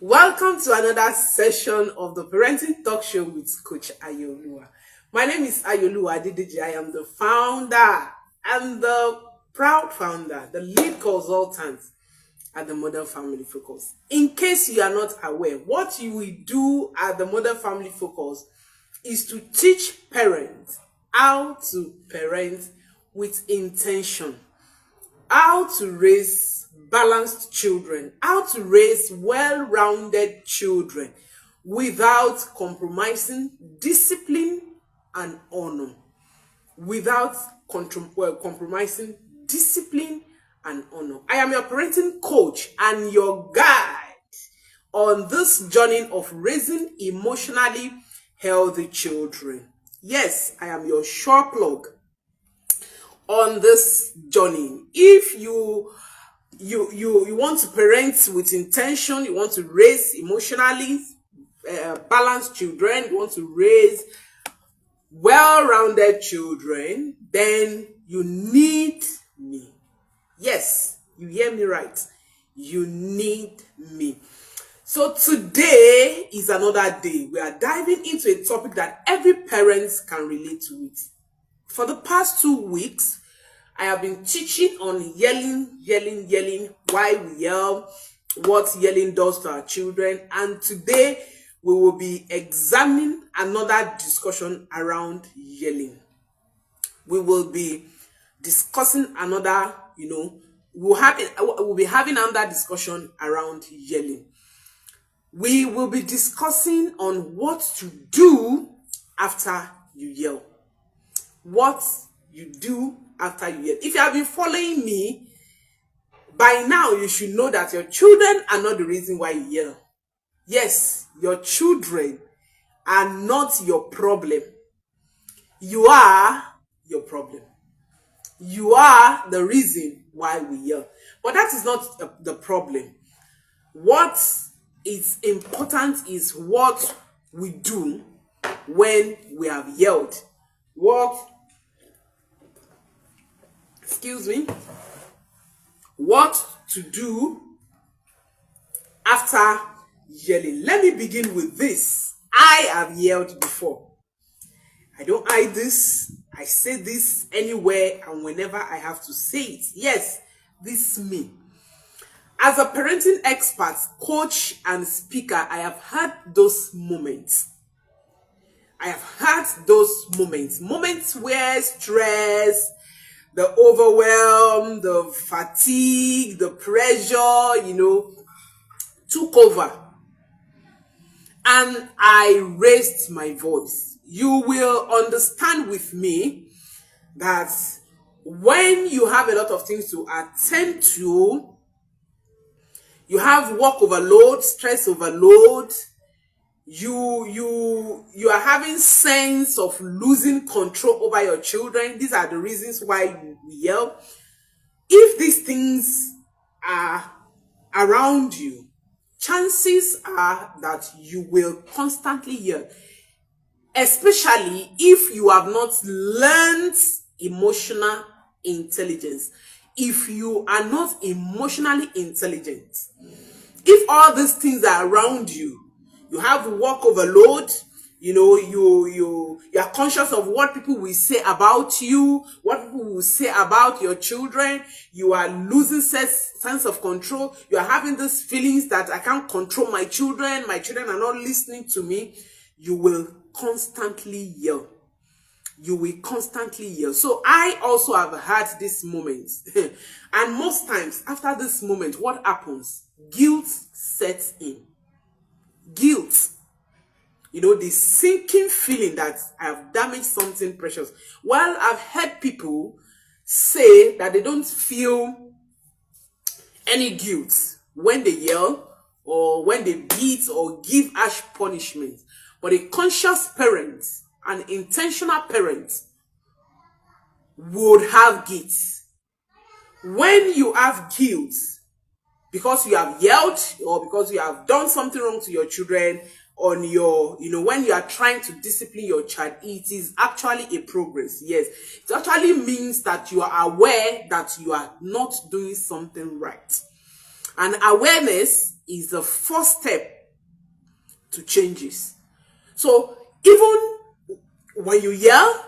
Welcome to another session of the Parenting Talk Show with Coach Ayooluwa. My name is Ayooluwa Adidiji. I am the founder and the proud founder, the lead consultant at the Modern Family Focus. In case you are not aware, what you will do at the Modern Family Focus is to teach parents how to parent with intention, how to raise balanced children, how to raise well-rounded children without compromising discipline and honor. Without compromising discipline and honor. I am your parenting coach and your guide on this journey of raising emotionally healthy children. Yes, I am your sure plug on this journey. If you want to parent with intention, you want to raise emotionally balanced children, you want to raise well-rounded children, then you need me. Yes, you hear me right. You need me. So today is another day. We are diving into a topic that every parent can relate to it. For the past 2 weeks, I have been teaching on yelling, why we yell, what yelling does to our children, and today we will be examining another discussion around yelling. We will be discussing another, we'll be having another discussion around yelling. We will be discussing on what to do after you yell. What you do after you yell. If you have been following me, by now you should know that your children are not the reason why you yell. Yes, your children are not your problem. You are your problem. You are the reason why we yell. But that is not the problem. What is important is what we do when we have yelled. What to do after yelling. Let me begin with this. I have yelled before. I don't hide this. I say this anywhere and whenever I have to say it. Yes, this is me. As a parenting expert, coach, and speaker, I have had those moments. Moments where stress, the overwhelm, the fatigue, the pressure, took over. And I raised my voice. You will understand with me that when you have a lot of things to attend to, you have work overload, stress overload, you are having sense of losing control over your children. These are the reasons why you yell. If these things are around you, chances are that you will constantly yell, especially if you have not learned emotional intelligence. If you are not emotionally intelligent, if all these things are around you, you have work overload, you are conscious of what people will say about you, what people will say about your children, you are losing sense of control, you are having these feelings that I can't control my children are not listening to me, you will constantly yell. So I also have had this moment. And most times after this moment, what happens? Guilt sets in. Guilt. The sinking feeling that I have damaged something precious. While I've heard people say that they don't feel any guilt when they yell or when they beat or give harsh punishment. But a conscious parent, an intentional parent, would have guilt. When you have guilt because you have yelled or because you have done something wrong to your children, on your, when you are trying to discipline your child, it is actually a progress. Yes, it actually means that you are aware that you are not doing something right. And awareness is the first step to changes. So even when you yell,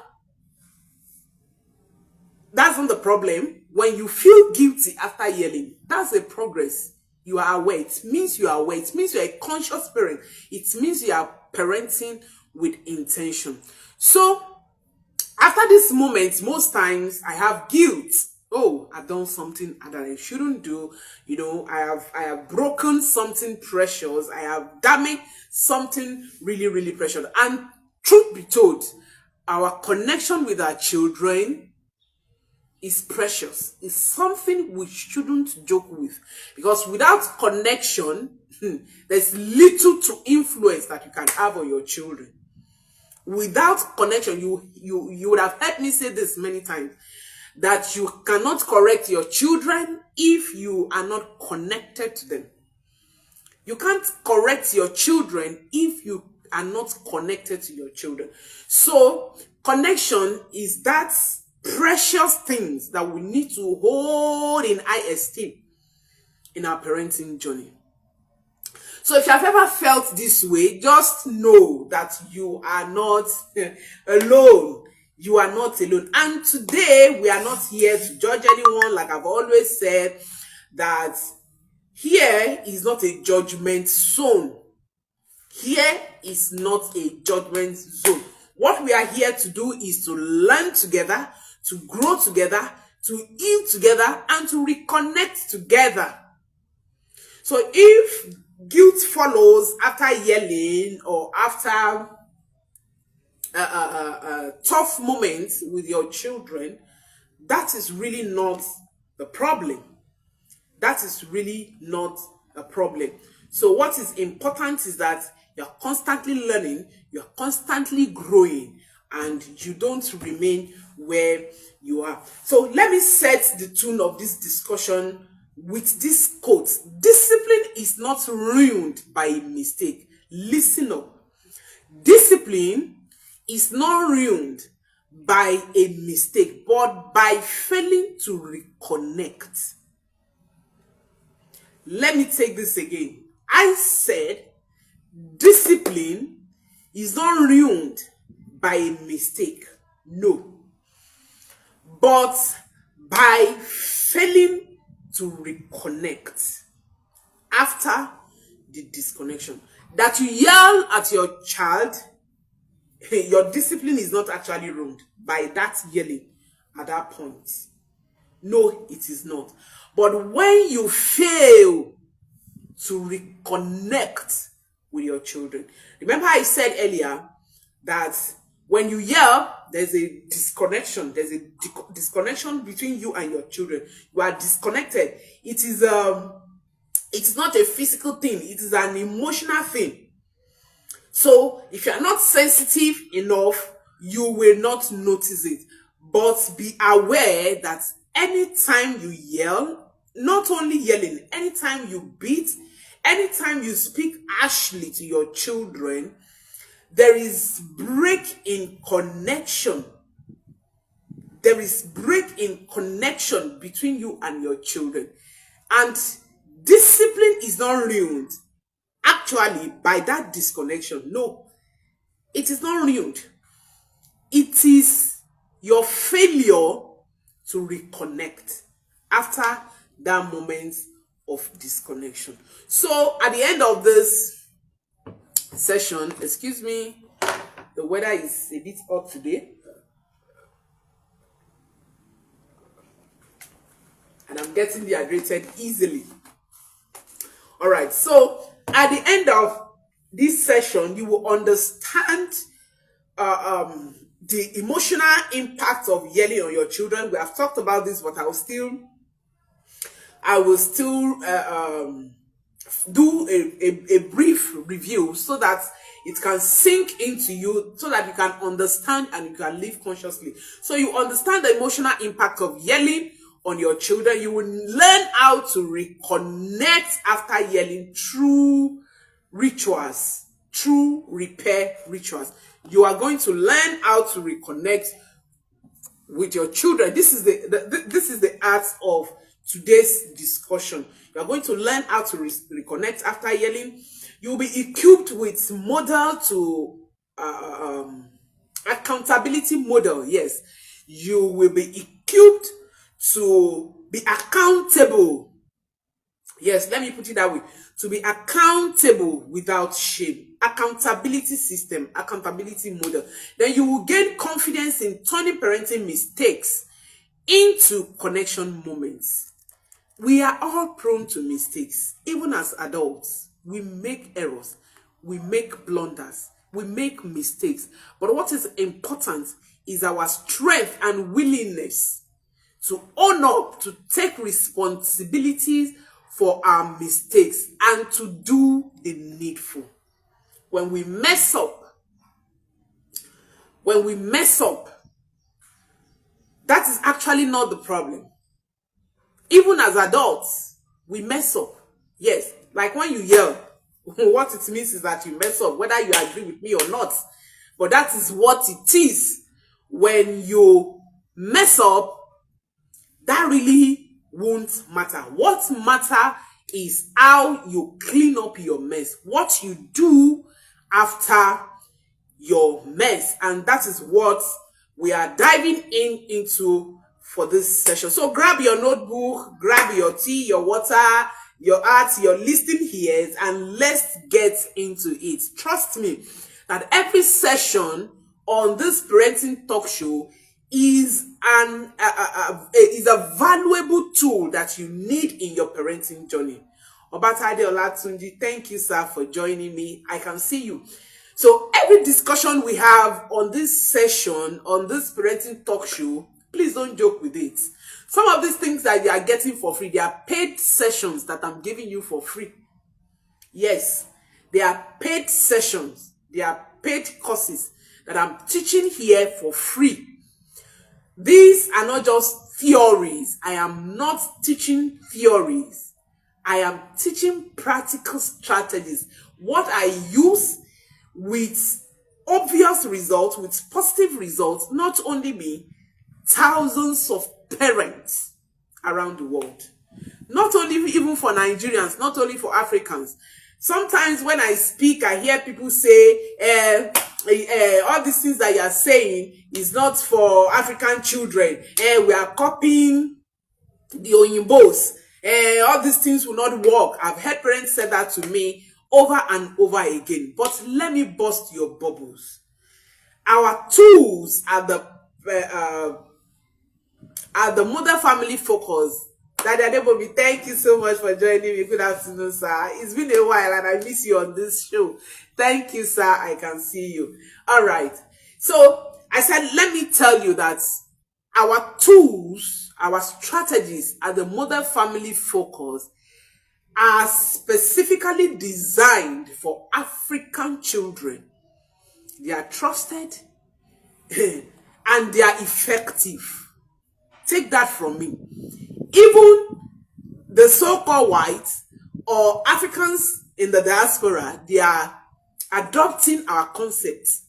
that's not the problem. When you feel guilty after yelling, that's a progress. You are aware. It means you are aware. It means you are a conscious parent. It means you are parenting with intention. So after this moment, most times I have guilt. Oh, I've done something that I shouldn't do. You know, I have broken something precious. I have damaged something really, really precious. And truth be told, our connection with our children is precious. It's something we shouldn't joke with, because without connection, there's little to influence that you can have on your children. Without connection, you would have heard me say this many times, that you cannot correct your children if you are not connected to them. You can't correct your children if you are not connected to your children. So connection is that precious things that we need to hold in high esteem in our parenting journey. So if you have ever felt this way, just know that you are not alone. You are not alone. And today, we are not here to judge anyone. Like I've always said, that here is not a judgment zone. Here is not a judgment zone. What we are here to do is to learn together, to grow together, to heal together, and to reconnect together. So if guilt follows after yelling or after tough moments with your children, that is really not the problem. That is really not a problem. So what is important is that you're constantly learning, you're constantly growing, and you don't remain where you are. So let me set the tone of this discussion with this quote. Discipline is not ruined by a mistake. Listen up. Discipline is not ruined by a mistake, but by failing to reconnect. Let me take this again. I said discipline is not ruined by a mistake. No. But by failing to reconnect after the disconnection. That you yell at your child, your discipline is not actually ruined by that yelling at that point. No, it is not. But when you fail to reconnect with your children, remember I said earlier that when you yell, there's a disconnection. There's a disconnection between you and your children. You are disconnected. It is not a physical thing. It is an emotional thing. So if you are not sensitive enough, you will not notice it. But be aware that anytime you yell, not only yelling, anytime you beat, anytime you speak harshly to your children, there is break in connection. There is break in connection between you and your children. And discipline is not ruined actually by that disconnection. No, it is not ruined. It is your failure to reconnect after that moment of disconnection. So at the end of this session, excuse me, the weather is a bit hot today, and I'm getting dehydrated easily. All right, so at the end of this session, you will understand the emotional impact of yelling on your children. We have talked about this, but I will still do a brief review so that it can sink into you, so that you can understand and you can live consciously. So you understand the emotional impact of yelling on your children. You will learn how to reconnect after yelling through rituals, through repair rituals. You are going to learn how to reconnect with your children. This is the art of today's discussion. You are going to learn how to reconnect after yelling. You will be equipped with model to accountability model. Yes, you will be equipped to be accountable. Yes, let me put it that way. To be accountable without shame. Accountability system, accountability model. Then you will gain confidence in turning parenting mistakes into connection moments. We are all prone to mistakes. Even as adults, we make errors. We make blunders. We make mistakes. But what is important is our strength and willingness to own up, to take responsibilities for our mistakes and to do the needful. When we mess up, that is actually not the problem. Even as adults, we mess up. Yes, like when you yell, what it means is that you mess up, whether you agree with me or not. But that is what it is. When you mess up, that really won't matter. What matter is how you clean up your mess, what you do after your mess. And that is what we are diving into for this session. So grab your notebook, grab your tea, your water, your art, your listening ears, and let's get into it. Trust me that every session on this parenting talk show is a valuable tool that you need in your parenting journey. Obatade Olatunji, thank you, sir, for joining me. I can see you. So every discussion we have on this session, on this parenting talk show, please don't joke with it. Some of these things that you are getting for free, they are paid sessions that I'm giving you for free. Yes, they are paid sessions. They are paid courses that I'm teaching here for free. These are not just theories. I am not teaching theories. I am teaching practical strategies. What I use with obvious results, with positive results, not only me, thousands of parents around the world. Not only even for Nigerians, not only for Africans. Sometimes when I speak, I hear people say, all these things that you are saying is not for African children. We are copying the Oyimbos. All these things will not work. I've heard parents say that to me over and over again. But let me burst your bubbles. Our tools are the mother family focus. Daddy Adebobi, thank you so much for joining me. Good afternoon, sir. It's been a while and I miss you on this show. Thank you, sir. I can see you. All right. So I said, let me tell you that our tools, our strategies at the mother family focus are specifically designed for African children. They are trusted and they are effective. Take that from me. Even the so-called whites or Africans in the diaspora, they are adopting our concepts.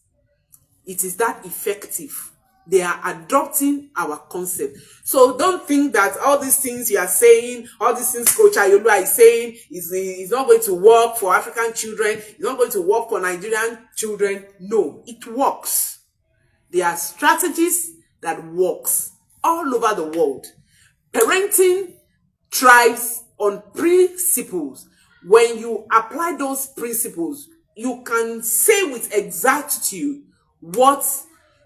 It is that effective. They are adopting our concept. So don't think that all these things you are saying, all these things Coach Ayooluwa is saying is not going to work for African children, it's not going to work for Nigerian children. No, it works. There are strategies that works all over the world. Parenting thrives on principles. When you apply those principles, you can say with exactitude what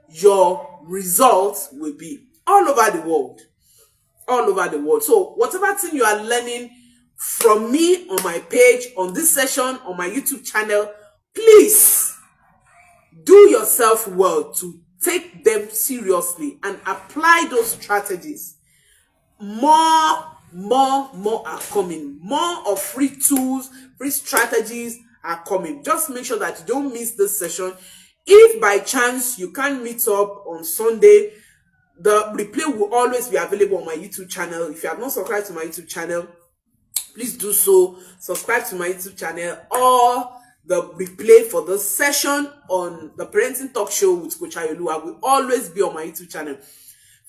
your results will be all over the world. All over the world. So whatever thing you are learning from me on my page, on this session, on my YouTube channel, please do yourself well to take them seriously and apply those strategies. More are coming. More of free tools, free strategies are coming. Just make sure that you don't miss this session. If by chance you can't meet up on Sunday, the replay will always be available on my YouTube channel. If you have not subscribed to my YouTube channel, please do so. Subscribe to my YouTube channel, or the replay for the session on the parenting talk show with Coach Ayooluwa will always be on my YouTube channel.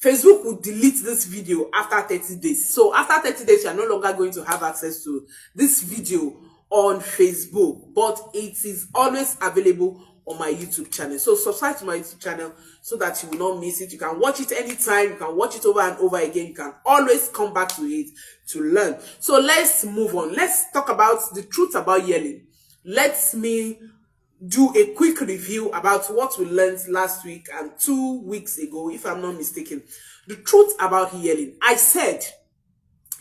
Facebook will delete this video after 30 days. So after 30 days, you are no longer going to have access to this video on Facebook, but it is always available on my YouTube channel. So subscribe to my YouTube channel so that you will not miss it. You can watch it anytime. You can watch it over and over again. You can always come back to it to learn. So let's move on. Let's talk about the truth about yelling. Let me do a quick review about what we learned last week and 2 weeks ago, if I'm not mistaken. The truth about yelling. I said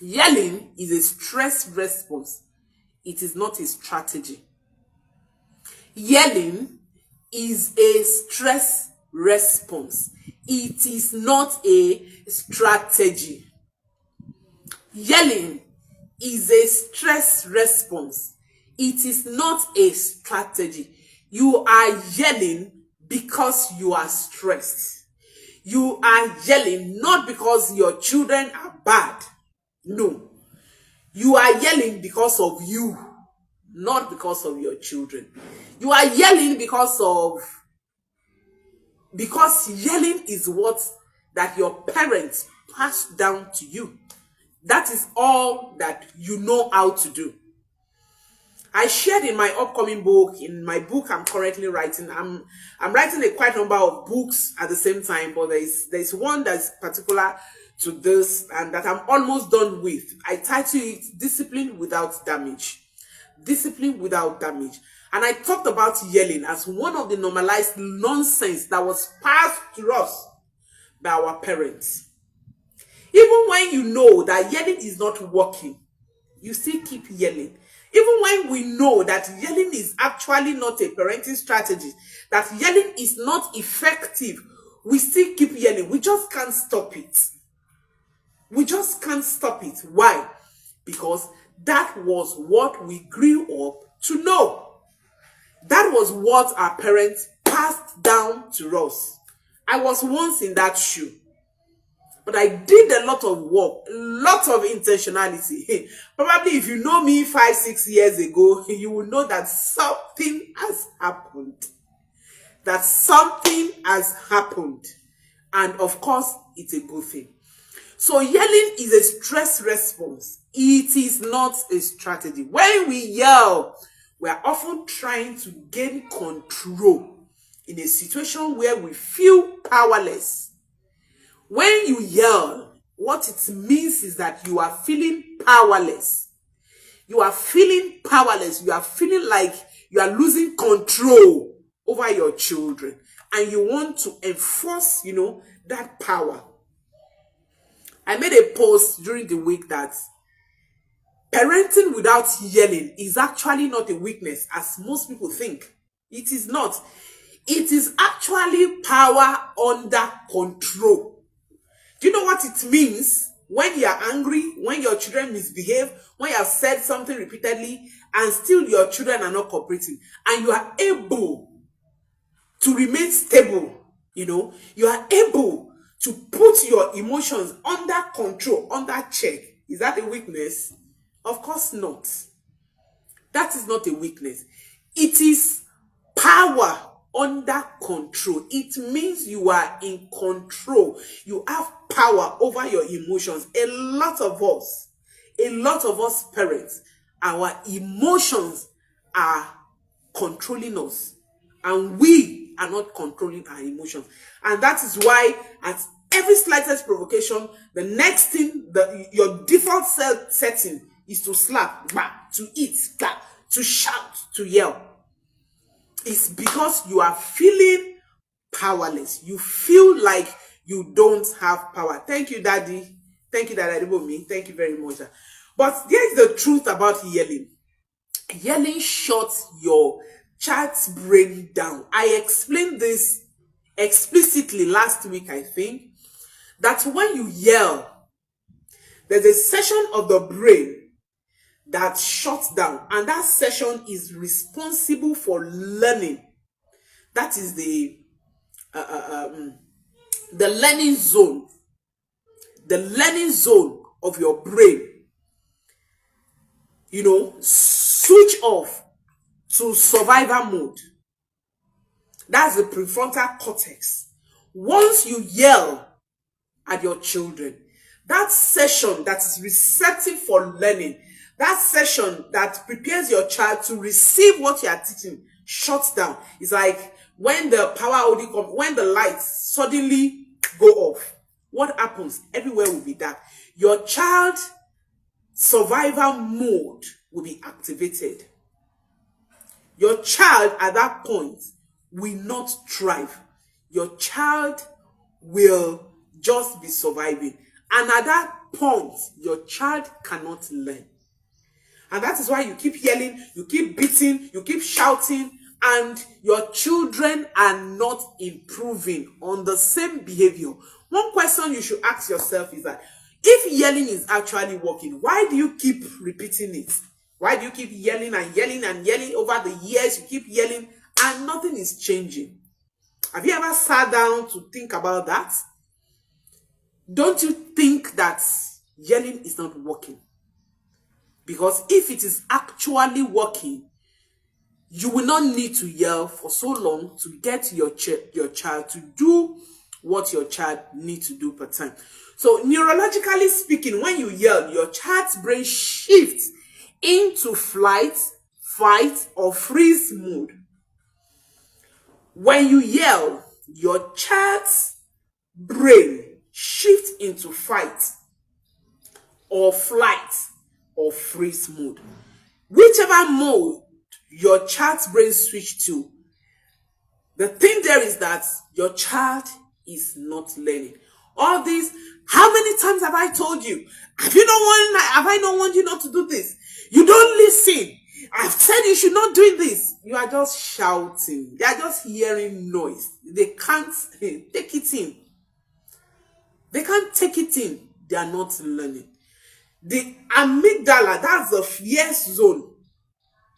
yelling is a stress response. It is not a strategy. Yelling is a stress response. It is not a strategy. Yelling is a stress response. It is not a strategy. You are yelling because you are stressed. You are yelling not because your children are bad. No. You are yelling because of you, not because of your children. You are yelling because yelling is what that your parents passed down to you. That is all that you know how to do. I shared in my upcoming book, in my book I'm currently writing. I'm writing a quite number of books at the same time, but there's one that's particular to this and that I'm almost done with. I title it Discipline Without Damage. Discipline without damage. And I talked about yelling as one of the normalized nonsense that was passed to us by our parents. Even when you know that yelling is not working, you still keep yelling. Even when we know that yelling is actually not a parenting strategy, that yelling is not effective, we still keep yelling. We just can't stop it. We just can't stop it. Why? Because that was what we grew up to know. That was what our parents passed down to us. I was once in that shoe. But I did a lot of work, a lot of intentionality. Probably if you know me 5-6 years ago, you will know that something has happened. That something has happened. And of course, it's a good thing. So yelling is a stress response. It is not a strategy. When we yell, we are often trying to gain control in a situation where we feel powerless. When you yell, what it means is that you are feeling powerless. You are feeling powerless. You are feeling like you are losing control over your children. And you want to enforce, that power. I made a post during the week that parenting without yelling is actually not a weakness, as most people think. It is not. It is actually power under control. Do you know what it means when you are angry, when your children misbehave, when you have said something repeatedly and still your children are not cooperating and you are able to remain stable, you are able to put your emotions under control, under check. Is that a weakness? Of course not. That is not a weakness. It is power under control. It means you are in control. You have power over your emotions. A lot of us parents, our emotions are controlling us. And we are not controlling our emotions. And that is why at every slightest provocation, the next thing, your default setting is to slap, to eat, to shout, to yell. It's because you are feeling powerless. You feel like you don't have power. Thank you, Daddy. Thank you, Daddy. Thank you very much. But here's the truth about yelling. Yelling shuts your child's brain down. I explained this explicitly last week, I think, that when you yell, there's a section of the brain that shuts down, and that section is responsible for learning. That is the learning zone. The learning zone of your brain, switch off to survival mode. That's the prefrontal cortex. Once you yell, at your children. That session that is receptive for learning, that session that prepares your child to receive what you are teaching, shuts down. It's like when the power only comes, when the lights suddenly go off, what happens? Everywhere will be dark. Your child survival mode will be activated. Your child at that point will not thrive. Your child will just be surviving. And at that point, your child cannot learn. And that is why you keep yelling, you keep beating, you keep shouting, and your children are not improving on the same behavior. One question you should ask yourself is that, if yelling is actually working, why do you keep repeating it? Why do you keep yelling and yelling and yelling over the years? You keep yelling and nothing is changing. Have you ever sat down to think about that? Don't you think that yelling is not working? Because if it is actually working, you will not need to yell for so long to get your child to do what your child needs to do per time. So neurologically speaking, when you yell, your child's brain shifts into flight, fight, or freeze mode. When you yell, your child's brain shifts into fight or flight or freeze mode. Whichever mode your child's brain switch to, the thing there is that your child is not learning. All these, how many times have I told you? Have I not warned you not to do this? You don't listen. I've said you should not do this. You are just shouting. They are just hearing noise. They can't take it in. They can't take it in. They are not learning. The amygdala, that's the fear zone.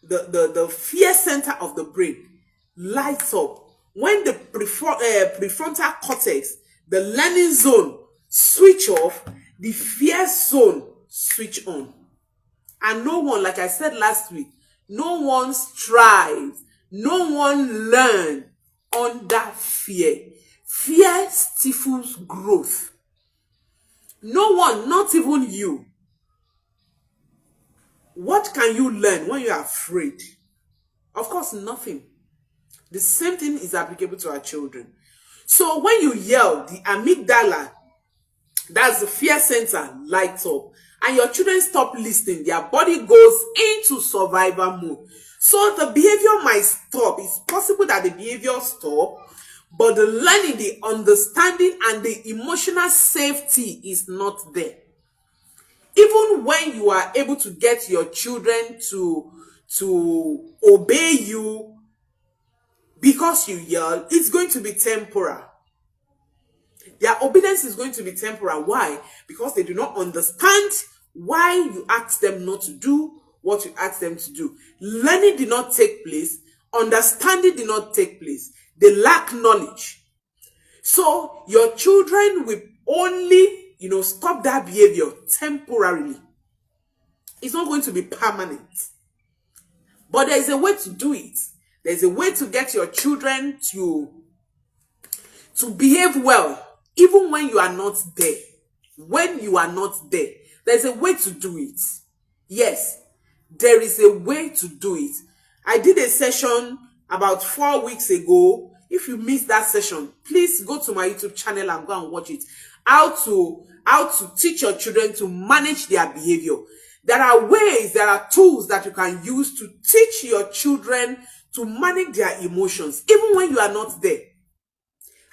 The fear center of the brain lights up. When the prefrontal cortex, the learning zone, switch off, the fear zone switch on. And no one, like I said last week, no one strives, no one learns under fear. Fear stifles growth. No one, not even you. What can you learn when you are afraid? Of course, nothing. The same thing is applicable to our children. So when you yell, the amygdala, that's the fear center, lights up. And your children stop listening. Their body goes into survival mode. So the behavior might stop. It's possible that the behavior stop, but the learning, the understanding, and the emotional safety is not there. Even when you are able to get your children to obey you because you yell, it's going to be temporal. Their obedience is going to be temporal. Why? Because they do not understand why you ask them not to do what you ask them to do. Learning did not take place. Understanding did not take place. They lack knowledge. So your children will only, stop that behavior temporarily. It's not going to be permanent. But there is a way to do it. There's a way to get your children to behave well, even when you are not there. When you are not there, there's a way to do it. Yes, there is a way to do it. I did a session about 4 weeks ago. If you missed that session, please go to my YouTube channel and go and watch it. How to teach your children to manage their behavior. There are ways, there are tools that you can use to teach your children to manage their emotions, even when you are not there.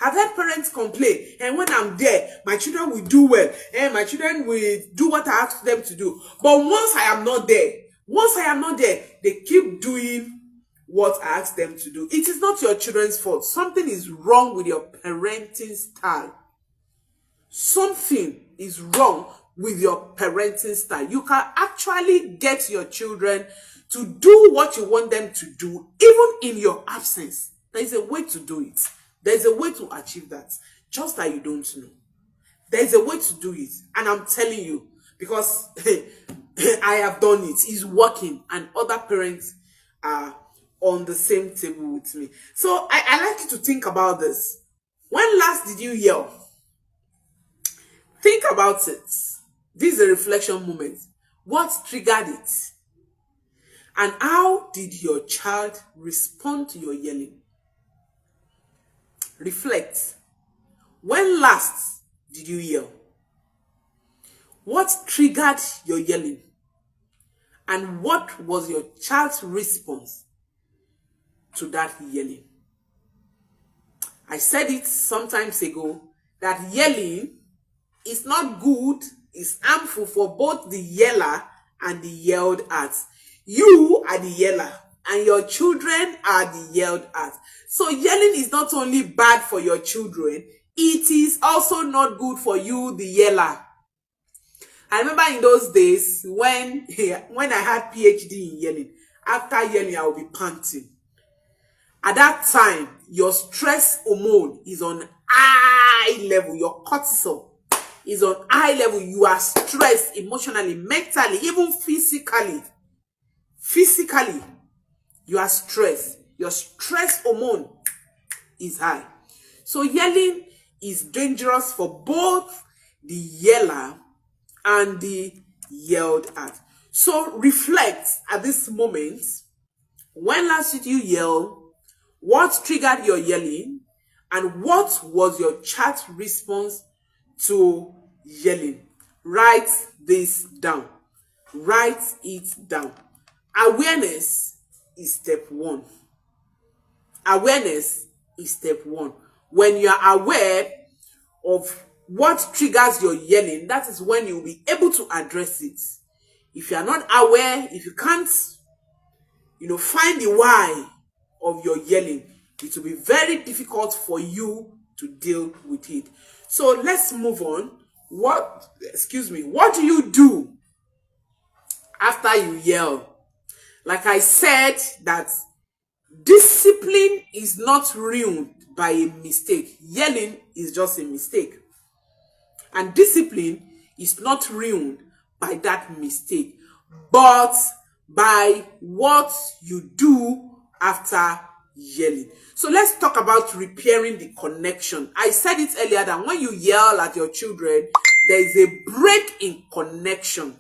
I've heard parents complain, and when I'm there, my children will do well, and my children will do what I ask them to do. But once I am not there, they keep doing what I ask them to do. It is not your children's fault. Something is wrong with your parenting style. Something is wrong with your parenting style. You can actually get your children to do what you want them to do, even in your absence. There is a way to do it. There's a way to achieve that, just that you don't know. There's a way to do it, and I'm telling you, because I have done it. It's working, and other parents are on the same table with me. So I like you to think about this. When last did you yell? Think about it. This is a reflection moment. What triggered it? And how did your child respond to your yelling? Reflect. When last did you yell? What triggered your yelling? And what was your child's response to that yelling? I said it some times ago that yelling is not good, it's harmful for both the yeller and the yelled at. You are the yeller and your children are the yelled at. So yelling is not only bad for your children, it is also not good for you, the yeller. I remember in those days when I had PhD in yelling, after yelling I would be panting. At that time, your stress hormone is on high level, your cortisol is on high level. You are stressed emotionally, mentally, even physically. Physically, you are stressed. Your stress hormone is high. So yelling is dangerous for both the yeller and the yelled at. So reflect at this moment. When last did you yell? What triggered your yelling? And what was your child's response to yelling? Write this down. Write it down. Awareness is step one. Awareness is step one. When you are aware of what triggers your yelling, that is when you will be able to address it. If you are not aware, if you can't, find the why of your yelling, it will be very difficult for you to deal with it. So let's move on. What do you do after you yell? Like I said, that discipline is not ruined by a mistake. Yelling is just a mistake. And discipline is not ruined by that mistake, but by what you do after yelling. So let's talk about repairing the connection. I said it earlier that when you yell at your children, there is a break in connection.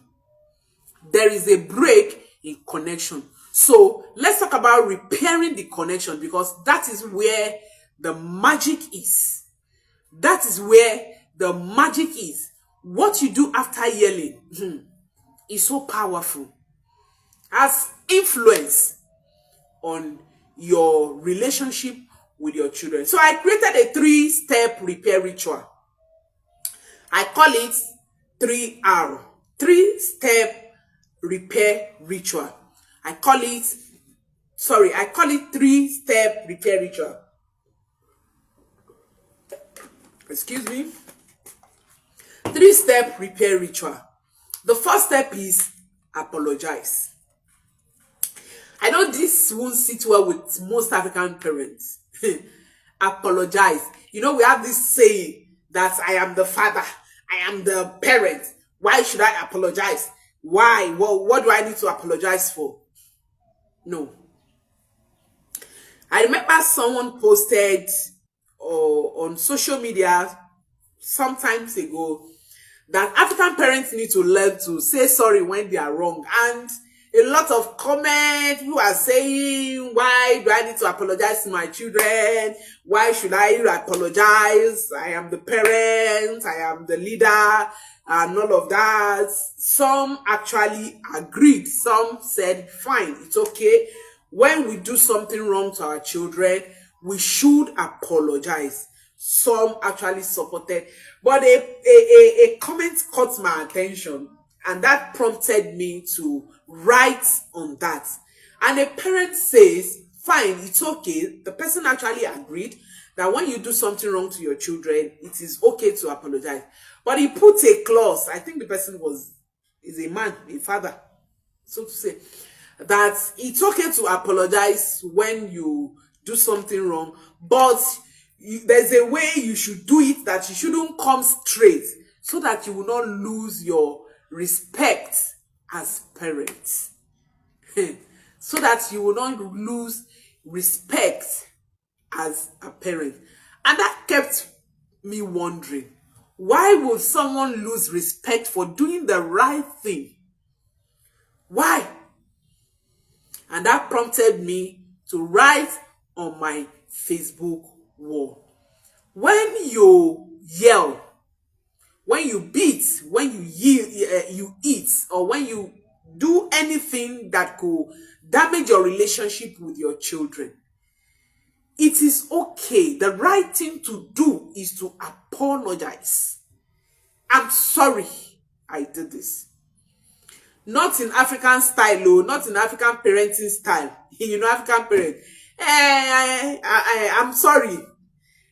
There is a break in connection. So let's talk about repairing the connection, because that is where the magic is. That is where the magic is. What you do after yelling is so powerful. Has influence on your relationship with your children. So I created a 3-step repair ritual. I call it 3R. 3-step repair ritual. I call it 3-step repair ritual. Excuse me. 3-step repair ritual. The first step is apologize. I know this won't sit well with most African parents. Apologize. We have this saying that I am the father, I am the parent. Why should I apologize? Why? Well, what do I need to apologize for? No. I remember someone posted on social media some times ago that African parents need to learn to say sorry when they are wrong. And a lot of comments, people are saying, why do I need to apologize to my children? Why should I apologize? I am the parent, I am the leader, and all of that. Some actually agreed. Some said, fine, it's okay. When we do something wrong to our children, we should apologize. Some actually supported. But a comment caught my attention, and that prompted me to write on that. And a parent says, fine, it's okay. The person actually agreed that when you do something wrong to your children, it is okay to apologize. But he put a clause, I think the person is a man, a father, so to say, that it's okay to apologize when you do something wrong, but there's a way you should do it that you shouldn't come straight, so that you will not lose your respect as parents. So that you will not lose respect as a parent. And that kept me wondering, Why would someone lose respect for doing the right thing? Why? And that prompted me to write on my Facebook wall. When you yell, when you beat, when you eat, or when you do anything that could damage your relationship with your children, it is okay. The right thing to do is to apologize. I'm sorry I did this. Not in African style, oh, not in African parenting style. You know, African parent. I'm sorry.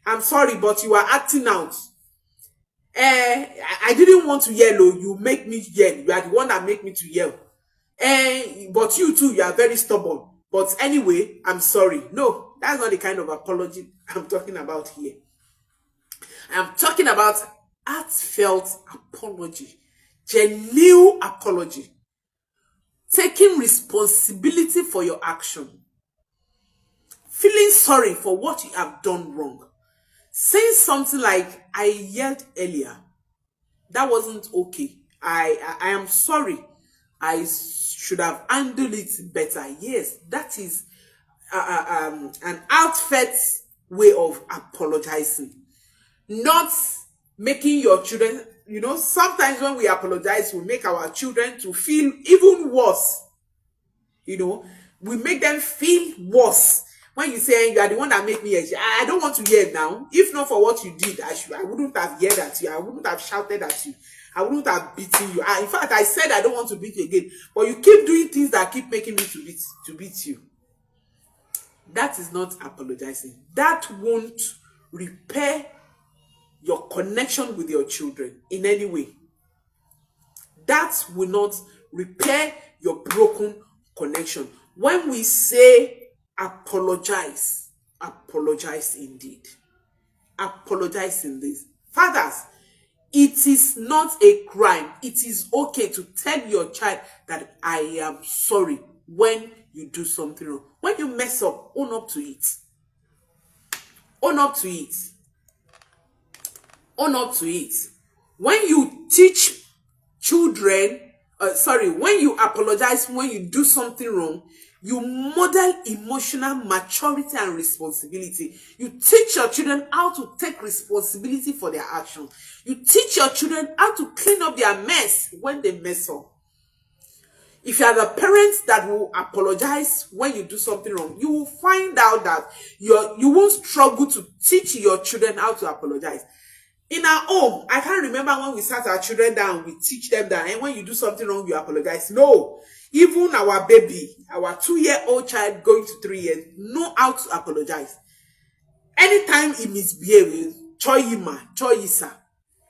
I'm sorry, but you are acting out. I didn't want to yell, oh, you make me yell. You are the one that make me to yell. But you too, you are very stubborn. But anyway, I'm sorry. No, that's not the kind of apology I'm talking about here. I'm talking about heartfelt apology, genuine apology, taking responsibility for your action, feeling sorry for what you have done wrong, saying something like, I yelled earlier, that wasn't okay. I am sorry. I should have handled it better. Yes, that is an heartfelt way of apologizing. Not making your children, you know, sometimes when we apologize, we make our children to feel even worse. You know, we make them feel worse. When you say you are the one that make me yell, I don't want to yell now. If not for what you did, I wouldn't have yelled at you. I wouldn't have shouted at you. I wouldn't have beaten you. In fact, I said I don't want to beat you again. But you keep doing things that keep making me to beat you. That is not apologizing. That won't repair your connection with your children in any way. That will not repair your broken connection. When we say apologize, apologize indeed. Apologize in this. Fathers, it is not a crime. It is okay to tell your child that I am sorry when you do something wrong. When you mess up, own up to it. Own up to it. Own up to it. When you teach children, when you apologize when you do something wrong, you model emotional maturity and responsibility. You teach your children how to take responsibility for their actions. You teach your children how to clean up their mess when they mess up. If you are the parents that will apologize when you do something wrong, you will find out that you won't struggle to teach your children how to apologize. In our home, I can't remember when we sat our children down, we teach them that, and when you do something wrong, you apologize. No. Even our baby, our 2-year-old child going to 3 years, know how to apologize. Anytime he misbehaves, choyima, choyisa,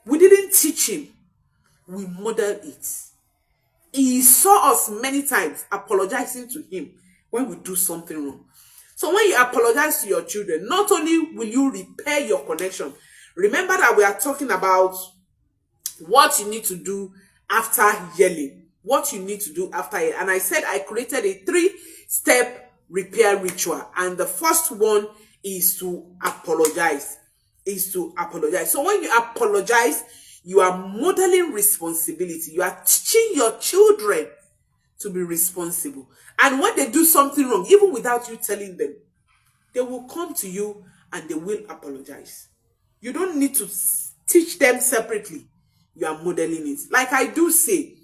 we didn't teach him. We modeled it. He saw us many times apologizing to him when we do something wrong. So when you apologize to your children, not only will you repair your connection, remember that we are talking about what you need to do after yelling. What you need to do after it. And I said I created a 3-step repair ritual. And the first one is to apologize. So when you apologize, you are modeling responsibility. You are teaching your children to be responsible. And when they do something wrong, even without you telling them, they will come to you and they will apologize. You don't need to teach them separately. You are modeling it. Like I do say,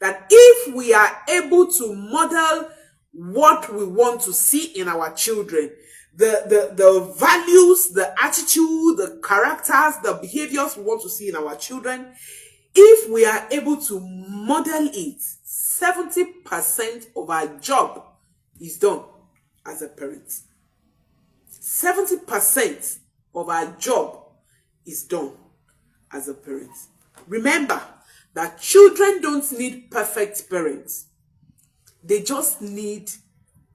that if we are able to model what we want to see in our children, the values, the attitude, the characters, the behaviors we want to see in our children, if we are able to model it, 70% of our job is done as a parent. 70% of our job is done as a parent. Remember that children don't need perfect parents. They just need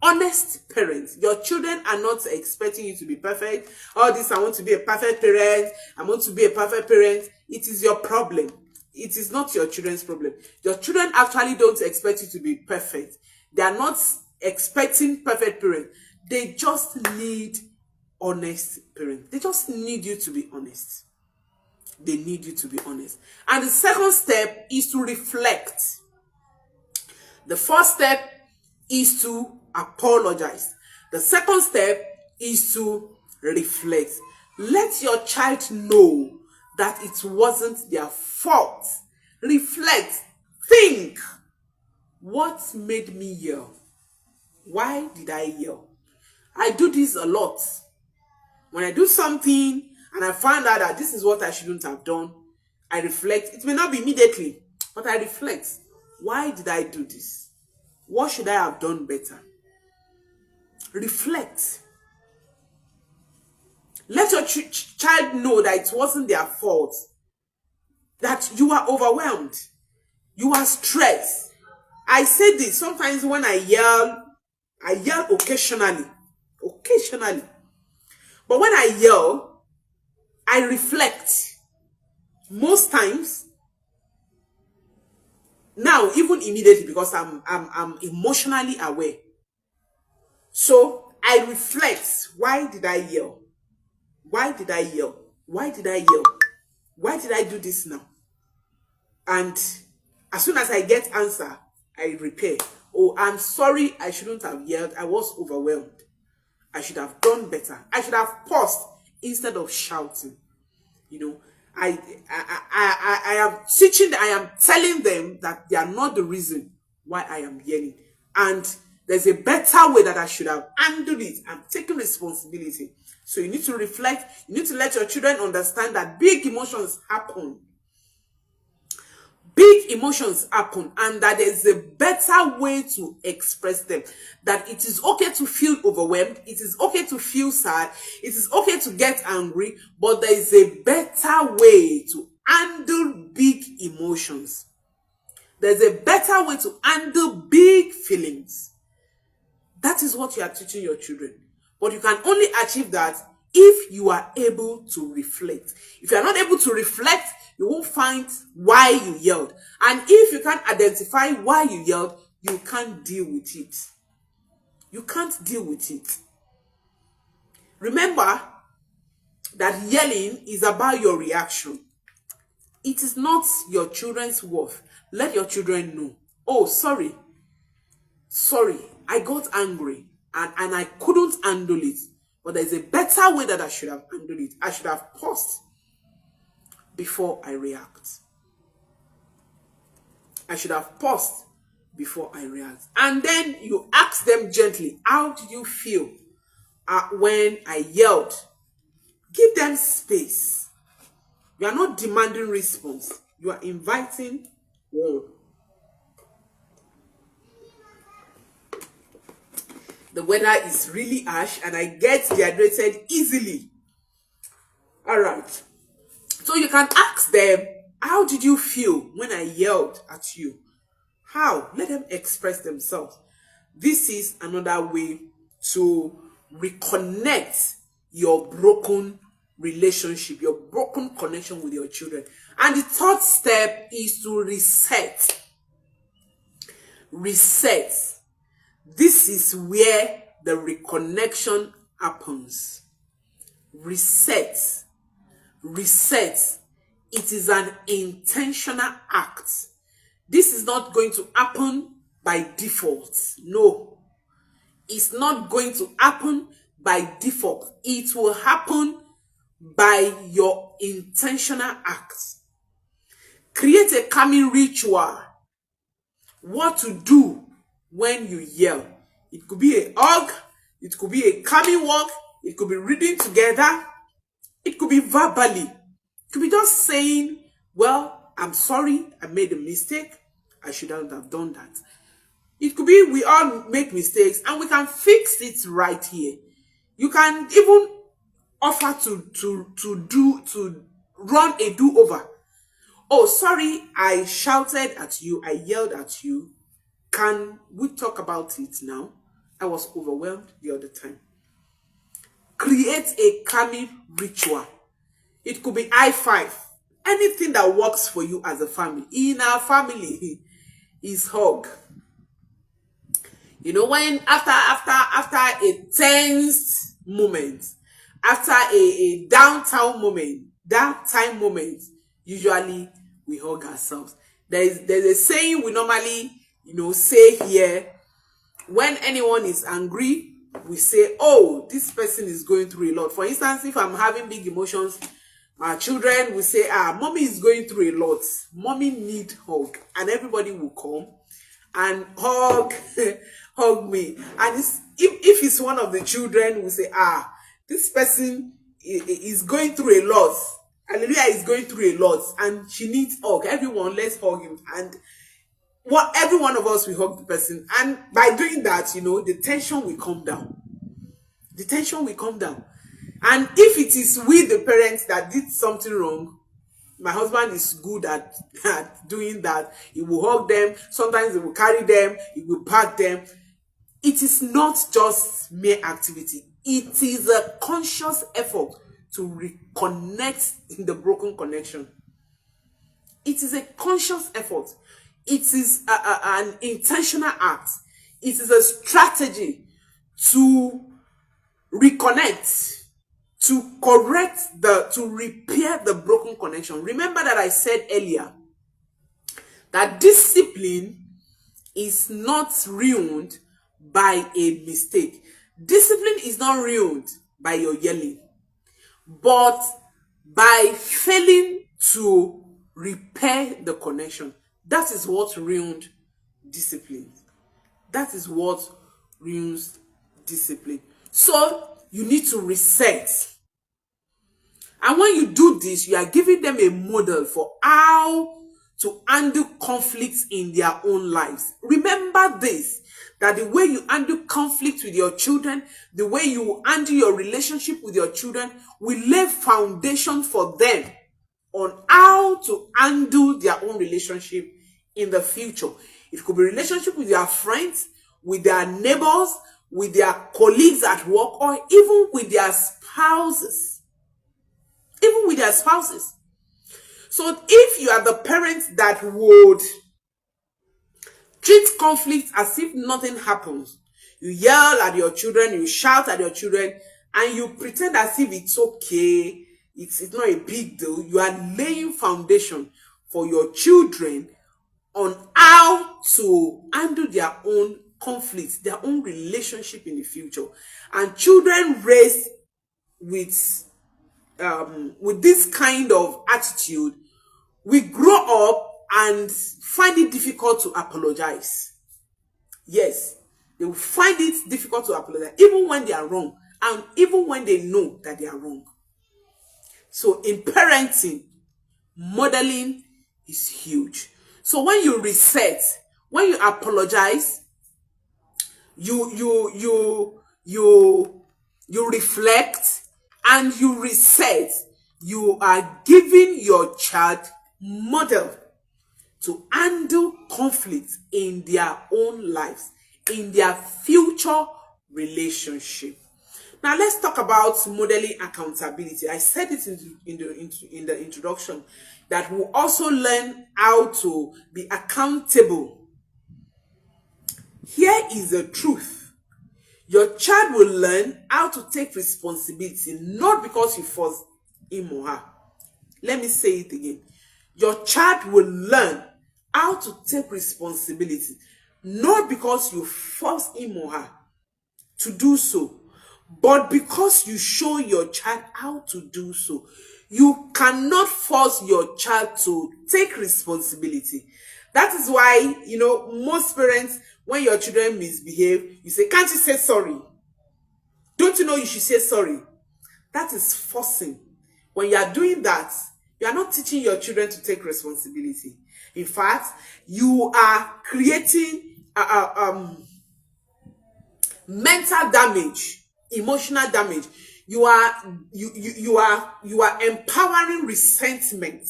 honest parents. Your children are not expecting you to be perfect. All this, I want to be a perfect parent. I want to be a perfect parent. It is your problem. It is not your children's problem. Your children actually don't expect you to be perfect. They are not expecting perfect parents. They just need honest parents. They just need you to be honest. They need you to be honest. And the second step is to reflect. The first step is to apologize. The second step is to reflect. Let your child know that it wasn't their fault. Reflect. Think. What made me yell? Why did I yell? I do this a lot. When I do something and I find out that this is what I shouldn't have done, I reflect. It may not be immediately, but I reflect. Why did I do this? What should I have done better? Reflect. Let your child know that it wasn't their fault. That you are overwhelmed. You are stressed. I say this sometimes when I yell occasionally. Occasionally. But when I yell, I reflect. Most times, now even immediately, because I'm emotionally aware. So I reflect. Why did I yell? Why did I yell? Why did I yell? Why did I do this now? And as soon as I get answer, I repair. Oh, I'm sorry, I shouldn't have yelled. I was overwhelmed. I should have done better. I should have paused instead of shouting. You know, I am teaching, I am telling them that they are not the reason why I am yelling. And there's a better way that I should have handled it. I'm taking responsibility. So you need to reflect. You need to let your children understand that big emotions happen. Big emotions happen, and that there's a better way to express them. That it is okay to feel overwhelmed. It is okay to feel sad. It is okay to get angry, but there is a better way to handle big emotions. There's a better way to handle big feelings. That is what you are teaching your children. But you can only achieve that if you are able to reflect. If you are not able to reflect, you won't find why you yelled. And if you can't identify why you yelled, you can't deal with it. You can't deal with it. Remember that yelling is about your reaction. It is not your children's worth. Let your children know. Oh, sorry, I got angry and I couldn't handle it. But there's a better way that I should have handled it. I should have paused before I react. I should have paused before I react. And then you ask them gently, how did you feel when I yelled? Give them space. You are not demanding response. You are inviting one. The weather is really harsh and I get dehydrated easily. All right. So you can ask them, how did you feel when I yelled at you? How? Let them express themselves. This is another way to reconnect your broken relationship, your broken connection with your children. And the third step is to reset. Reset. This is where the reconnection happens. Reset. Reset. It is an intentional act. This is not going to happen by default. No. It's not going to happen by default. It will happen by your intentional act. Create a calming ritual. What to do when you yell. It could be a hug. It could be a calming walk. It could be reading together. It could be verbally. It could be just saying, well, I'm sorry, I made a mistake. I shouldn't have done that. It could be we all make mistakes and we can fix it right here. You can even offer to run a do-over. Oh, sorry, I shouted at you, I yelled at you. Can we talk about it now? I was overwhelmed the other time. Create a calming ritual. It could be high five. Anything that works for you as a family. In our family is hug. You know, when after a tense moment, after a downtown moment, that time moment, usually we hug ourselves. There's a saying we normally, say here. When anyone is angry, we say, oh, this person is going through a lot. For instance, if I'm having big emotions, my children will say, mommy is going through a lot. Mommy need hug. And everybody will come and hug hug me. And if it's one of the children, will say, this person is going through a lot. Hallelujah is going through a lot and she needs hug. Everyone, let's hug him. And every one of us will hug the person. And by doing that, the tension will come down. The tension will come down. And if it is with the parents that did something wrong, my husband is good at doing that. He will hug them. Sometimes he will carry them. He will pack them. It is not just mere activity. It is a conscious effort to reconnect in the broken connection. It is a conscious effort. It is an intentional act. It is a strategy to reconnect, to repair the broken connection. Remember that I said earlier that discipline is not ruined by a mistake. Discipline is not ruined by your yelling, but by failing to repair the connection. That is what ruined discipline. That is what ruins discipline. So you need to reset. And when you do this, you are giving them a model for how to handle conflicts in their own lives. Remember this, that the way you handle conflict with your children, the way you handle your relationship with your children will lay foundation for them on how to handle their own relationship in the future. It could be relationship with their friends, with their neighbors, with their colleagues at work, or even with their spouses. Even with their spouses. So if you are the parents that would treat conflict as if nothing happens, you yell at your children, you shout at your children, and you pretend as if it's okay, it's not a big deal, you are laying foundation for your children on how to handle their own conflicts, their own relationship in the future. And children raised with this kind of attitude, we grow up and find it difficult to apologize. Yes, they will find it difficult to apologize, even when they are wrong, and even when they know that they are wrong. So in parenting, modeling is huge. So when you reset, when you apologize, you reflect and you reset, you are giving your child model to handle conflict in their own lives, in their future relationship. Now let's talk about modeling accountability. I said it in the introduction that we'll also learn how to be accountable. Here is the truth. Your child will learn how to take responsibility, not because you force him or her. Let me say it again. Your child will learn how to take responsibility, not because you force him or her to do so, but because you show your child how to do so. You cannot force your child to take responsibility. That is why, most parents, when your children misbehave, you say, can't you say sorry? Don't you know you should say sorry? That is forcing. When you are doing that, you are not teaching your children to take responsibility. In fact, you are creating mental damage, emotional damage. You are empowering resentment.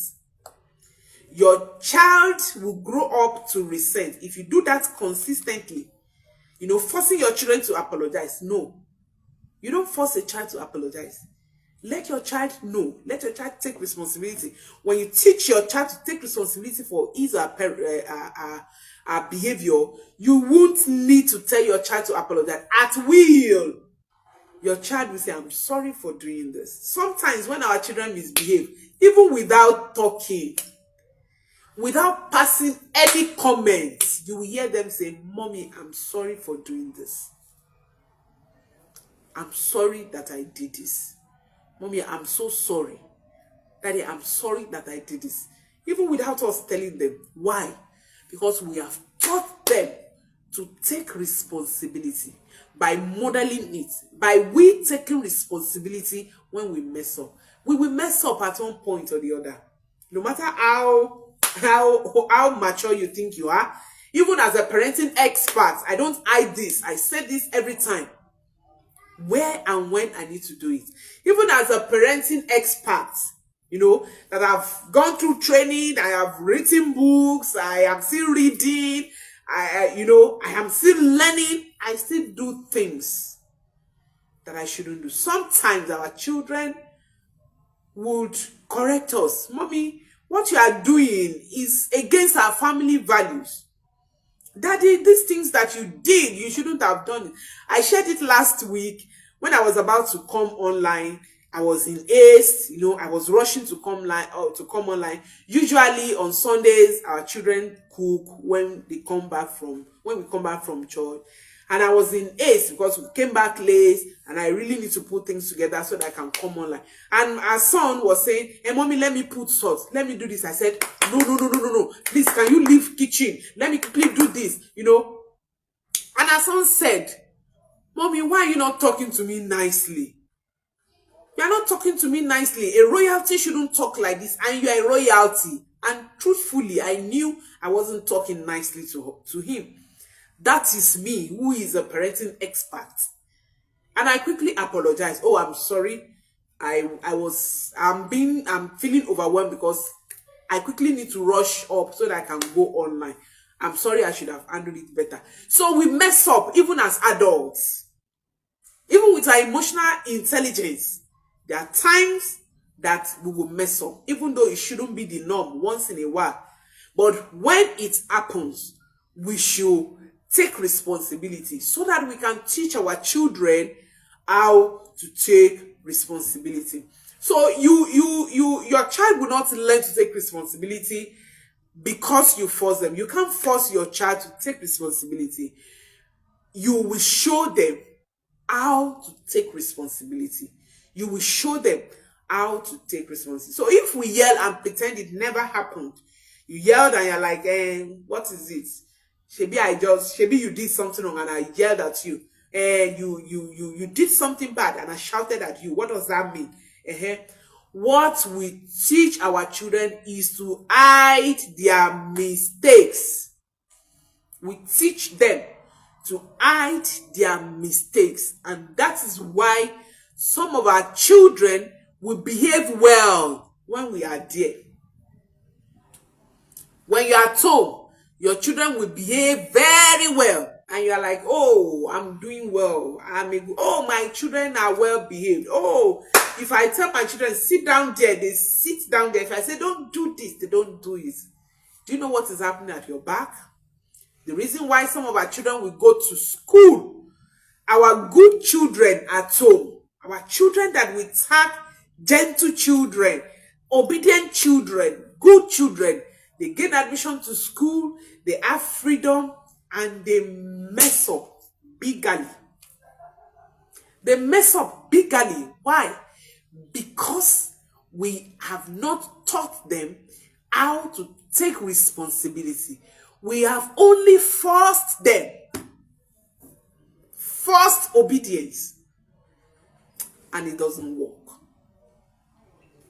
Your child will grow up to resent. If you do that consistently, forcing your children to apologize. No, you don't force a child to apologize. Let your child know. Let your child take responsibility. When you teach your child to take responsibility for his or her behavior, you won't need to tell your child to apologize at will. your child will say, I'm sorry for doing this. Sometimes when our children misbehave, even without talking, without passing any comments, you will hear them say, Mommy, I'm sorry for doing this. I'm sorry that I did this. Mommy, I'm so sorry. Daddy, I'm sorry that I did this. Even without us telling them. Why? Because we have taught them to take responsibility by modeling it, by we taking responsibility when we mess up. We will mess up at one point or the other. No matter how mature you think you are, even as a parenting expert, I don't hide this. I say this every time. Where and when I need to do it. Even as a parenting expert, that I've gone through training, I have written books, I am still reading, I am still learning, I still do things that I shouldn't do. Sometimes our children would correct us. Mommy, what you are doing is against our family values. Daddy, these things that you did, you shouldn't have done it. I shared it last week when I was about to come online. I was in haste, I was rushing to come online. Usually on Sundays, our children cook when we come back from church. And I was in haste because we came back late and I really need to put things together so that I can come online. And our son was saying, hey, Mommy, let me put salt. Let me do this. I said, no. Please, can you leave kitchen? Let me quickly do this, And our son said, Mommy, why are you not talking to me nicely? You're not talking to me nicely. A royalty shouldn't talk like this. And you are a royalty. And truthfully, I knew I wasn't talking nicely to him. That is me, who is a parenting expert. And I quickly apologized. Oh, I'm sorry. I'm feeling overwhelmed because I quickly need to rush up so that I can go online. I'm sorry, I should have handled it better. So we mess up even as adults. Even with our emotional intelligence, there are times that we will mess up, even though it shouldn't be the norm once in a while. But when it happens, we should take responsibility so that we can teach our children how to take responsibility. So your child will not learn to take responsibility because you force them. You can't force your child to take responsibility. You will show them how to take responsibility. You will show them how to take responsibility. So if we yell and pretend it never happened, you yelled and you're like, what is it? Shebi you did something wrong and I yelled at you. You did something bad and I shouted at you. What does that mean? What we teach our children is to hide their mistakes. We teach them to hide their mistakes. And that is why some of our children will behave well when we are there. When you are at home, your children will behave very well. And you are like, oh, I'm doing well. My children are well behaved. Oh, if I tell my children, sit down there, they sit down there. If I say, don't do this, they don't do it. Do you know what is happening at your back? The reason why some of our children will go to school, our good children at home, our children that we tag gentle children, obedient children, good children, they get admission to school, they have freedom, and they mess up bigly. They mess up bigly. Why? Because we have not taught them how to take responsibility. We have only forced them. Forced obedience. And it doesn't work.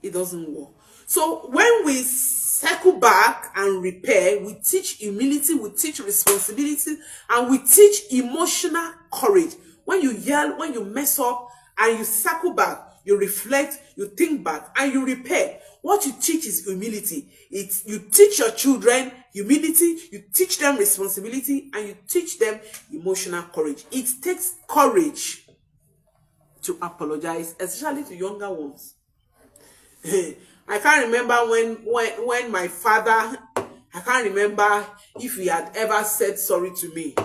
It doesn't work. So when we circle back and repair, we teach humility, we teach responsibility, and we teach emotional courage. When you yell, when you mess up, and you circle back, you reflect, you think back, and you repair. What you teach is humility. You teach your children humility, you teach them responsibility, and you teach them emotional courage. It takes courage to apologize, especially to younger ones. I can't remember when my father, I can't remember if he had ever said sorry to me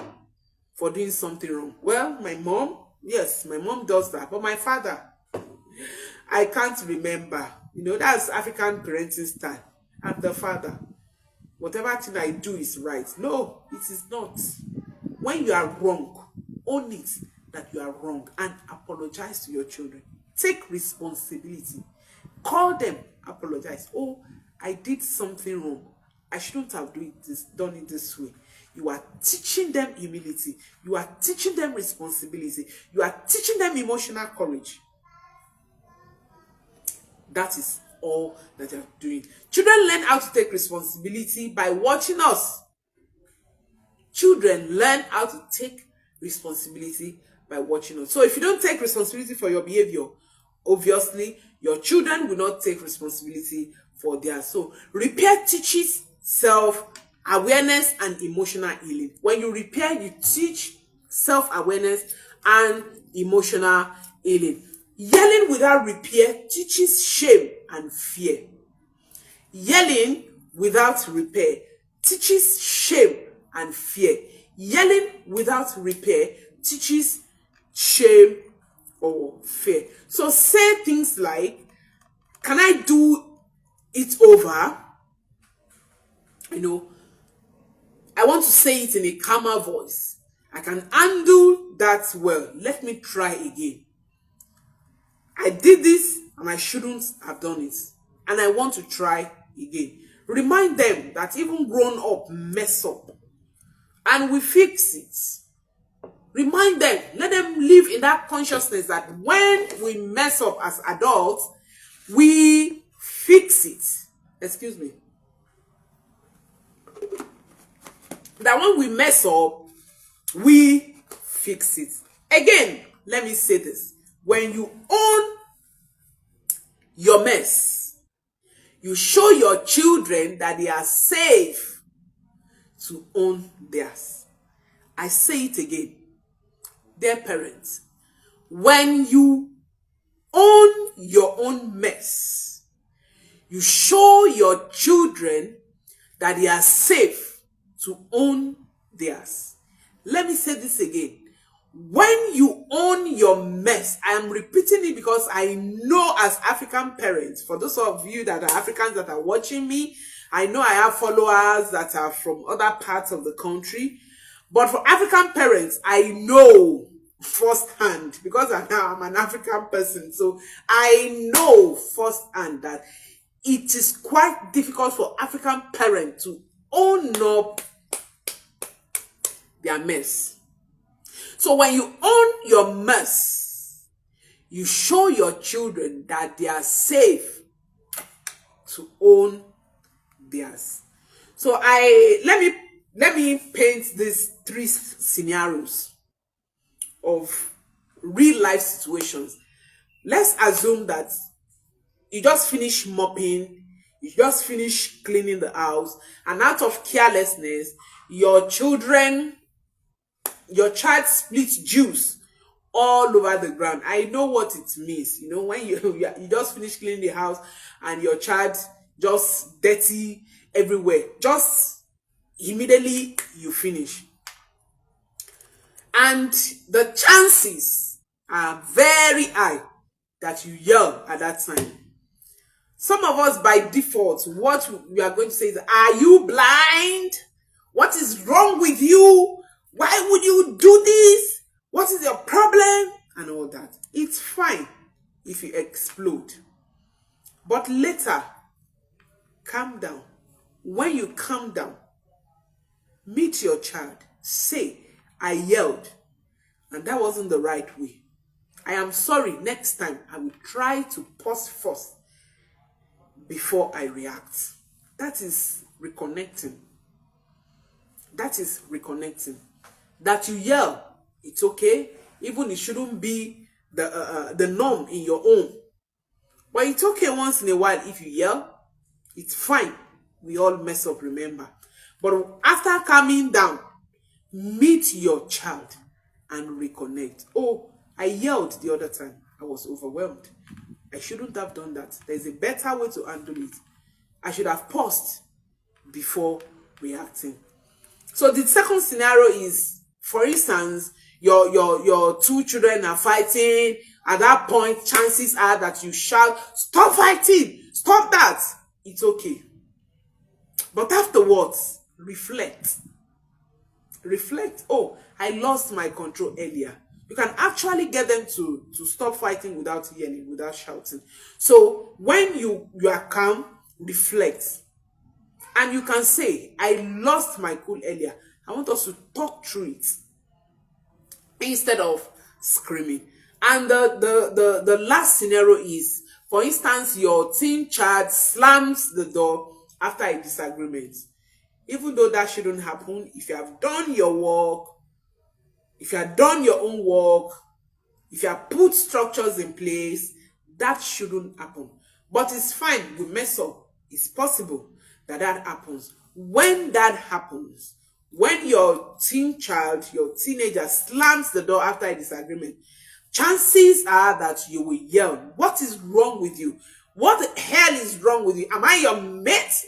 for doing something wrong. Well, my mom Yes, my mom does that. But my father, I can't remember. That's African parenting style. I'm the father. Whatever thing I do is right. No, it is not. When you are wrong, own it that you are wrong and apologize to your children. Take responsibility. Call them, apologize. Oh, I did something wrong. I shouldn't have done it this way. You are teaching them humility. You are teaching them responsibility. You are teaching them emotional courage. That is all that you are doing. Children learn how to take responsibility by watching us. Children learn how to take responsibility by watching us. So if you don't take responsibility for your behavior, obviously your children will not take responsibility for theirs. So repair teaches self-awareness and emotional healing. When you repair, you teach self-awareness and emotional healing. Yelling without repair teaches shame and fear. Yelling without repair teaches shame and fear. Yelling without repair teaches shame or fear. So say things like, can I do it over? I want to say it in a calmer voice. I can handle that well. Let me try again. I did this and I shouldn't have done it. And I want to try again. Remind them that even grown up mess up. And we fix it. Remind them. Let them live in that consciousness that when we mess up as adults, we fix it. Excuse me. That when we mess up, we fix it. Again, let me say this. When you own your mess, you show your children that they are safe to own theirs. I say it again. Dear parents, when you own your own mess, you show your children that they are safe to own theirs. Let me say this again. When you own your mess, I am repeating it because I know as African parents, for those of you that are Africans that are watching me, I know I have followers that are from other parts of the country. But for African parents, I know firsthand, because I'm an African person, so I know firsthand that it is quite difficult for African parents to own up their mess. So when you own your mess, you show your children that they are safe to own theirs. So let me paint these three scenarios of real life situations. Let's assume that you just finish mopping, you just finish cleaning the house, and out of carelessness, your child splits juice all over the ground. I know what it means. When you just finish cleaning the house and your child just dirty everywhere. Just immediately you finish. And the chances are very high that you yell at that time. Some of us by default, what we are going to say is, are you blind? What is wrong with you? Why would you do this? What is your problem? And all that. It's fine if you explode. But later, calm down. When you calm down, meet your child. Say, I yelled, and that wasn't the right way. I am sorry. Next time, I will try to pause first before I react. That is reconnecting. That is reconnecting. That you yell, it's okay. Even it shouldn't be the norm in your own. But it's okay once in a while if you yell. It's fine. We all mess up, remember. But after calming down, meet your child and reconnect. Oh, I yelled the other time. I was overwhelmed. I shouldn't have done that. There's a better way to handle it. I should have paused before reacting. So the second scenario is, for instance, your two children are fighting, at that point chances are that you shout, stop fighting, stop that. It's okay. But afterwards, reflect. Oh, I lost my control earlier. You can actually get them to stop fighting without yelling, without shouting. So when you are calm, reflect. And you can say, I lost my cool earlier. I want us to talk through it instead of screaming. And the last scenario is, for instance, your teen child slams the door after a disagreement. Even though that shouldn't happen, if you have done your work, if you have done your own work, if you have put structures in place, that shouldn't happen. But it's fine, we mess up. It's possible that happens. When that happens, when your teen child, your teenager slams the door after a disagreement, chances are that you will yell, what is wrong with you? What the hell is wrong with you? Am I your mate?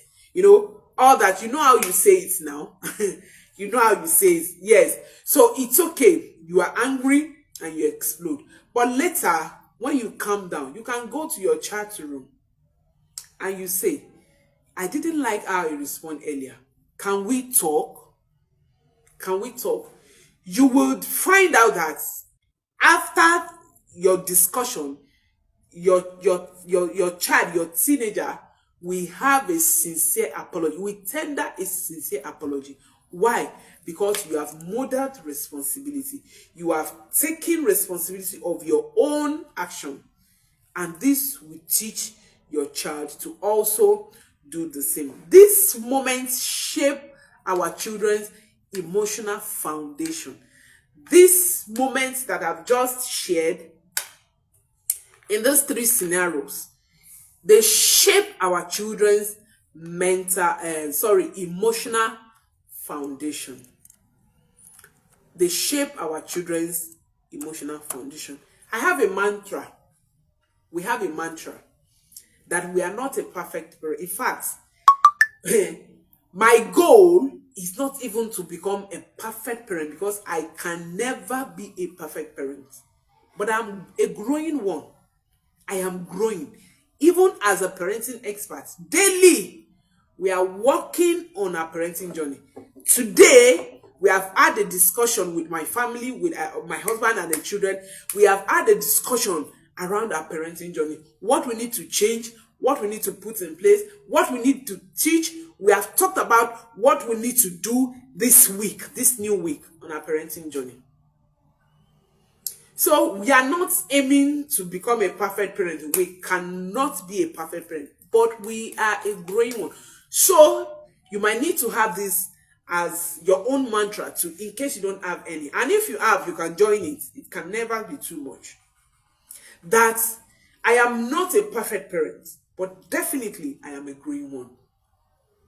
All that. You know how you say it now. You know how you say it. Yes. So it's okay. You are angry and you explode. But later, when you calm down, you can go to your chat room and you say, I didn't like how you respond earlier. Can we talk? Can we talk? You will find out that after your discussion, your child, your teenager, we have a sincere apology. We tender a sincere apology. Why? Because you have modeled responsibility. You have taken responsibility of your own action. And this will teach your child to also do the same. These moments shape our children's emotional foundation. These moments that I've just shared in those three scenarios, they shape our children's emotional foundation. They shape our children's emotional foundation. I have a mantra. We have a mantra that we are not a perfect parent. In fact, my goal is not even to become a perfect parent, because I can never be a perfect parent. But I'm a growing one. I am growing. Even as a parenting expert, daily, we are working on our parenting journey. Today, we have had a discussion with my family, with my husband and the children. We have had a discussion around our parenting journey. What we need to change, what we need to put in place, what we need to teach. We have talked about what we need to do this week, this new week on our parenting journey. So we are not aiming to become a perfect parent. We cannot be a perfect parent, but we are a growing one. So you might need to have this as your own mantra too, in case you don't have any. And if you have, you can join it. It can never be too much. That I am not a perfect parent, but definitely I am a growing one.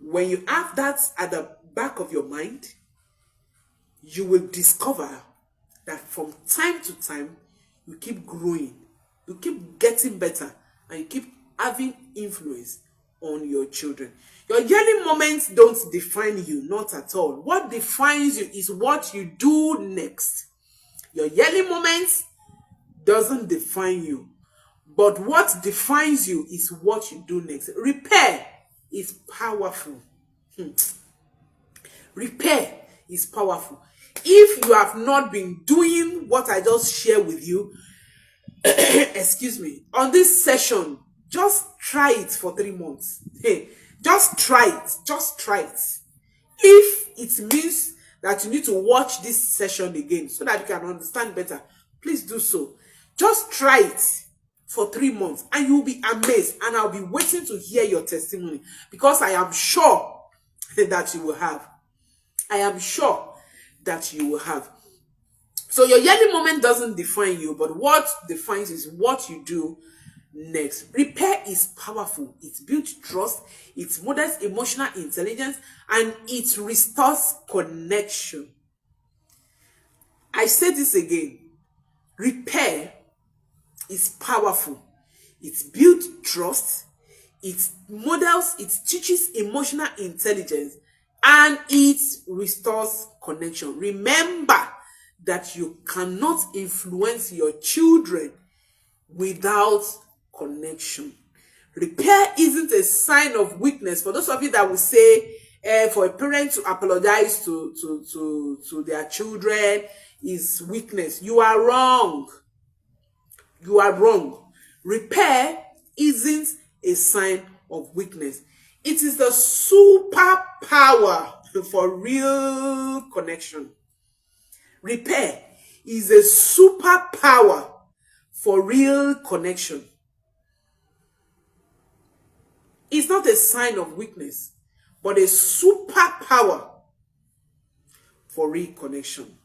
When you have that at the back of your mind, you will discover that from time to time, you keep growing, you keep getting better, and you keep having influence on your children. Your yelling moments don't define you, not at all. What defines you is what you do next. Your yelling moments doesn't define you, but what defines you is what you do next. Repair is powerful. Repair is powerful. If you have not been doing what I just shared with you, excuse me, on this session, just try it for 3 months. Hey, just try it. Just try it. If it means that you need to watch this session again so that you can understand better, please do so. Just try it for 3 months and you'll be amazed, and I'll be waiting to hear your testimony, because I am sure that you will have. I am sure that you will have. So your yelling moment doesn't define you, but what defines is what you do next. Repair is powerful. It builds trust, it models emotional intelligence, and it restores connection. I say this again. Repair is powerful. It builds trust, it models, it teaches emotional intelligence, and it restores connection. Remember that you cannot influence your children without connection. Repair isn't a sign of weakness. For those of you that will say, for a parent to apologize to their children is weakness, you are wrong. You are wrong. Repair isn't a sign of weakness. It is the superpower for real connection. Repair is a superpower for real connection. It's not a sign of weakness, but a superpower for real connection.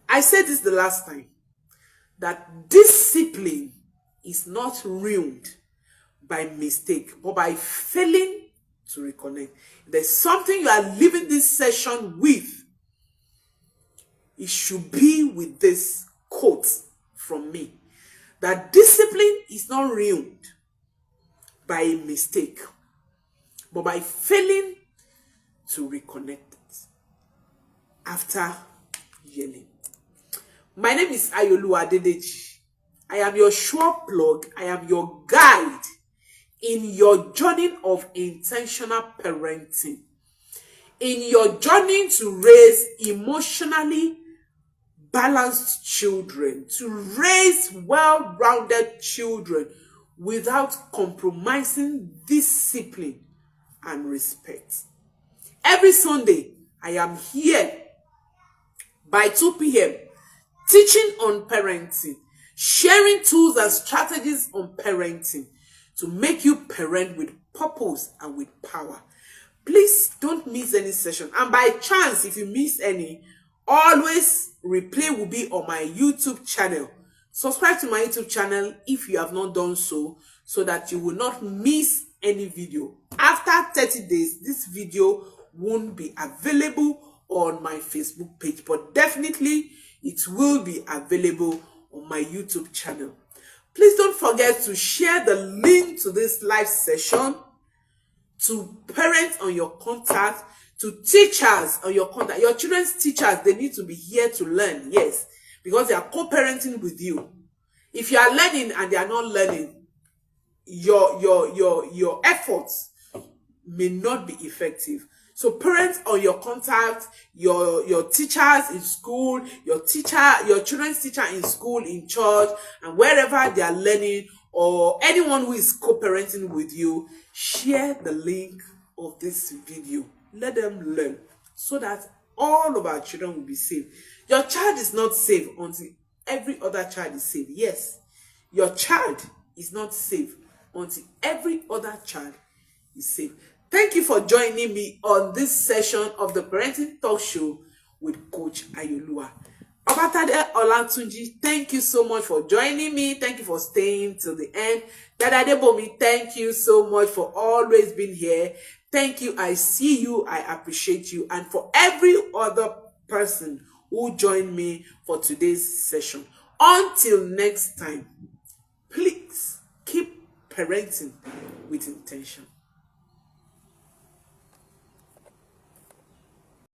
I said this the last time, that discipline is not ruined by mistake, but by failing to reconnect. If there's something you are leaving this session with, it should be with this quote from me, that discipline is not ruined by a mistake, but by failing to reconnect it after yelling. My name is Ayooluwa. I am your sure plug. I am your guide in your journey of intentional parenting, in your journey to raise emotionally balanced children, to raise well-rounded children without compromising discipline and respect. Every Sunday, I am here by 2 p.m. teaching on parenting, sharing tools and strategies on parenting to make you parent with purpose and with power. Please don't miss any session. And by chance, if you miss any, always replay will be on my YouTube channel. Subscribe to my YouTube channel if you have not done so that you will not miss any video. After 30 days, this video won't be available on my Facebook page, but definitely it will be available on my YouTube channel. Please don't forget to share the link to this live session to parents on your contact, to teachers on your contact. Your children's teachers, they need to be here to learn, yes, because they are co-parenting with you. If you are learning and they are not learning, your efforts may not be effective. So parents on your contact, your teachers in school, your children's teacher in school, in church, and wherever they are learning, or anyone who is co-parenting with you, share the link of this video. Let them learn so that all of our children will be safe. Your child is not safe until every other child is safe. Yes, your child is not safe until every other child is safe. Thank you for joining me on this session of the Parenting Talk Show with Coach Ayooluwa. Obatade Olatunji, thank you so much for joining me. Thank you for staying till the end. Dada Debomi, thank you so much for always being here. Thank you. I see you. I appreciate you. And for every other person who joined me for today's session. Until next time, please keep parenting with intention.